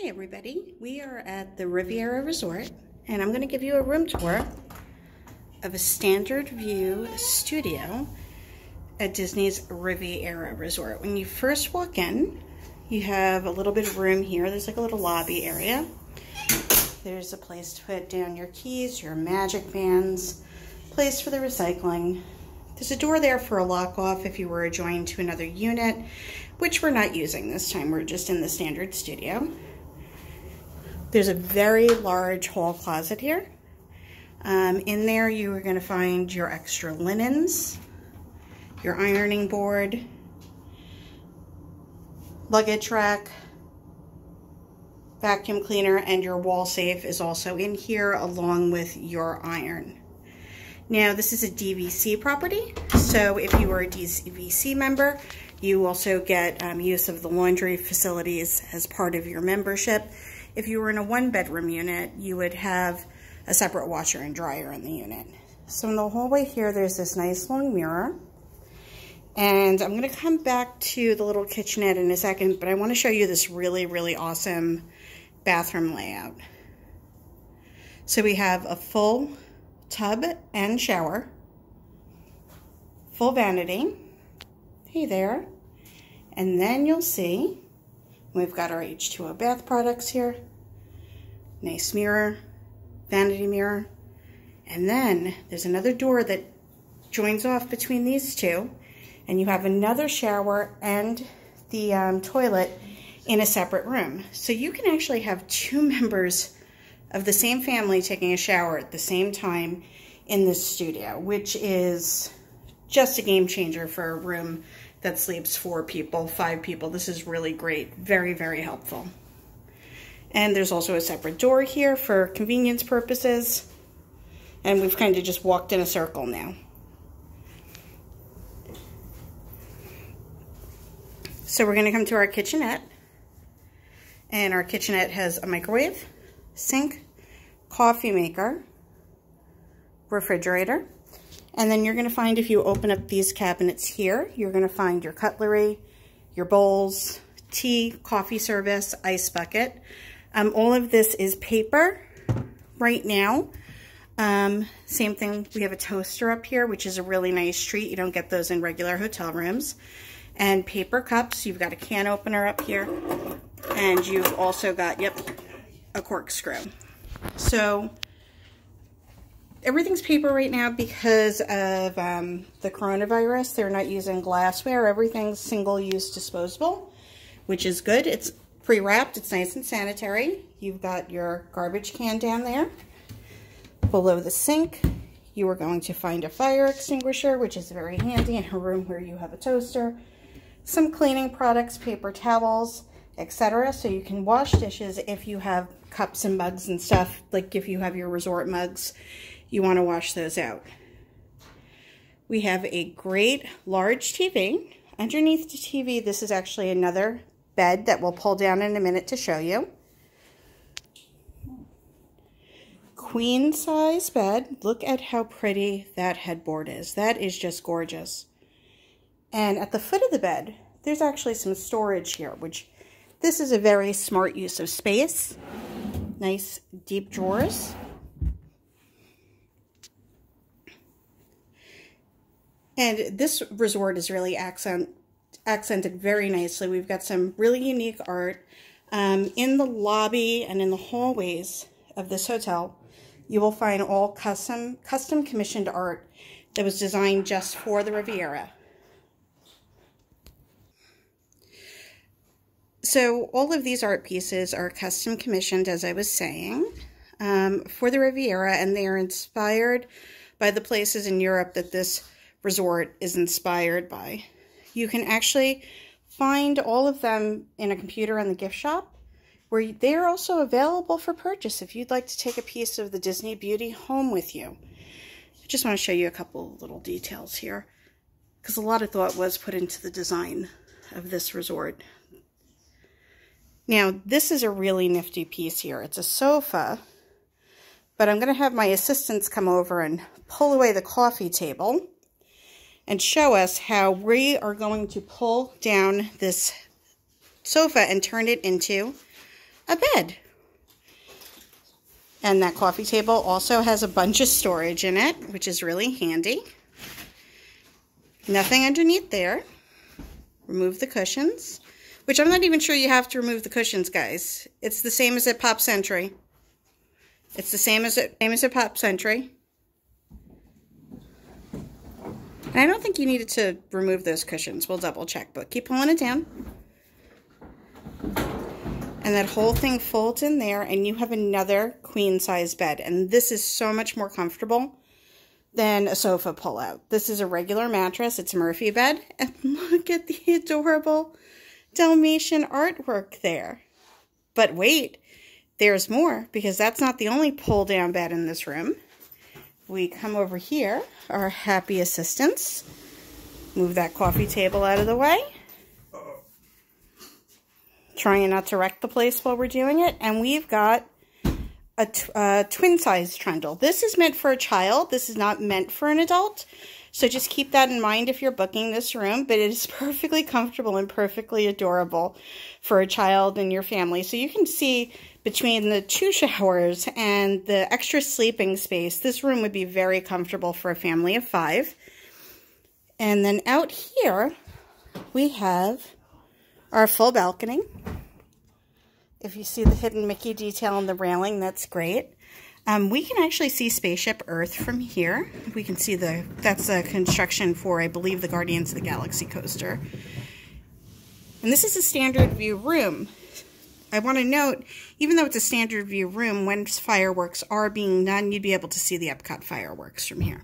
Hey everybody, we are at the Riviera Resort and I'm going to give you a room tour of a standard view studio at Disney's Riviera Resort. When you first walk in, you have a little bit of room here. There's like a little lobby area. There's a place to put down your keys, your magic bands, place for the recycling. There's a door there for a lock off if you were adjoined to another unit, which we're not using this time. We're just in the standard studio. There's a very large hall closet here. In there you are going to find your extra linens, your ironing board, luggage rack, vacuum cleaner, and your wall safe is also in here along with your iron. Now this is a DVC property, so if you are a DVC member, you also get use of the laundry facilities as part of your membership. If you were in a one-bedroom unit, you would have a separate washer and dryer in the unit. So in the hallway here, there's this nice long mirror. And I'm going to come back to the little kitchenette in a second, but I want to show you this really, really awesome bathroom layout. So we have a full tub and shower, full vanity. Hey there. And then you'll see we've got our H2O bath products here. Nice mirror, vanity mirror. And then there's another door that joins off between these two. And you have another shower and the toilet in a separate room. So you can actually have two members of the same family taking a shower at the same time in this studio, which is just a game changer for a room that sleeps 4 people, 5 people. This is really great. Very, very helpful. And there's also a separate door here for convenience purposes. And we've kind of just walked in a circle now. So we're going to come to our kitchenette. And our kitchenette has a microwave, sink, coffee maker, refrigerator. And then you're going to find, if you open up these cabinets here, you're going to find your cutlery, your bowls, tea, coffee service, ice bucket. All of this is paper right now. Same thing, we have a toaster up here, which is a really nice treat. You don't get those in regular hotel rooms. And paper cups. You've got a can opener up here. And you've also got, yep, a corkscrew. So everything's paper right now because of the coronavirus. They're not using glassware. Everything's single-use disposable, which is good. It's pre-wrapped. It's nice and sanitary. You've got your garbage can down there. Below the sink, you are going to find a fire extinguisher, which is very handy in a room where you have a toaster. Some cleaning products, paper towels, etc. So you can wash dishes if you have cups and mugs and stuff. Like if you have your resort mugs, you want to wash those out. We have a great large TV. Underneath the TV, this is actually another bed that we'll pull down in a minute to show you. Queen size bed. Look at how pretty that headboard is. That is just gorgeous. And at the foot of the bed, there's actually some storage here, which this is a very smart use of space. Nice deep drawers. And this resort is really accented very nicely. We've got some really unique art in the lobby and in the hallways of this hotel. You will find all custom commissioned art that was designed just for the Riviera. So all of these art pieces are custom commissioned, as I was saying, for the Riviera, and they are inspired by the places in Europe that this resort is inspired by. You can actually find all of them in a computer in the gift shop, where they're also available for purchase if you'd like to take a piece of the Disney Beauty home with you. I just want to show you a couple little details here, because a lot of thought was put into the design of this resort. Now, this is a really nifty piece here. It's a sofa, but I'm going to have my assistants come over and pull away the coffee table and show us how we are going to pull down this sofa and turn it into a bed. And that coffee table also has a bunch of storage in it, which is really handy. Nothing underneath there. Remove the cushions, which I'm not even sure you have to remove the cushions, guys. It's the same as at Pop Century. It's the same as at Pop Century. And I don't think you needed to remove those cushions. We'll double check, but keep pulling it down. And that whole thing folds in there, and you have another queen size bed. And this is so much more comfortable than a sofa pullout. This is a regular mattress. It's a Murphy bed. And look at the adorable Dalmatian artwork there. But wait, there's more, because that's not the only pull down bed in this room. We come over here, our happy assistants. Move that coffee table out of the way. Trying not to wreck the place while we're doing it. And we've got a twin-size trundle. This is meant for a child. This is not meant for an adult. So just keep that in mind if you're booking this room. But it is perfectly comfortable and perfectly adorable for a child and your family. So you can see between the 2 showers and the extra sleeping space, this room would be very comfortable for a family of 5. And then out here, we have our full balcony. If you see the hidden Mickey detail on the railing, that's great. We can actually see Spaceship Earth from here. We can see that's a construction for, I believe, the Guardians of the Galaxy coaster. And this is a standard view room. I want to note, even though it's a standard view room, when fireworks are being done, you'd be able to see the Epcot fireworks from here.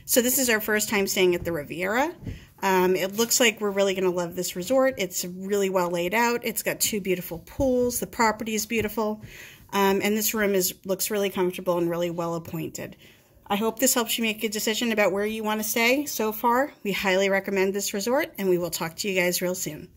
So this is our first time staying at the Riviera. It looks like we're really going to love this resort. It's really well laid out. It's got 2 beautiful pools. The property is beautiful. And this room looks really comfortable and really well appointed. I hope this helps you make a decision about where you want to stay. So far, we highly recommend this resort, and we will talk to you guys real soon.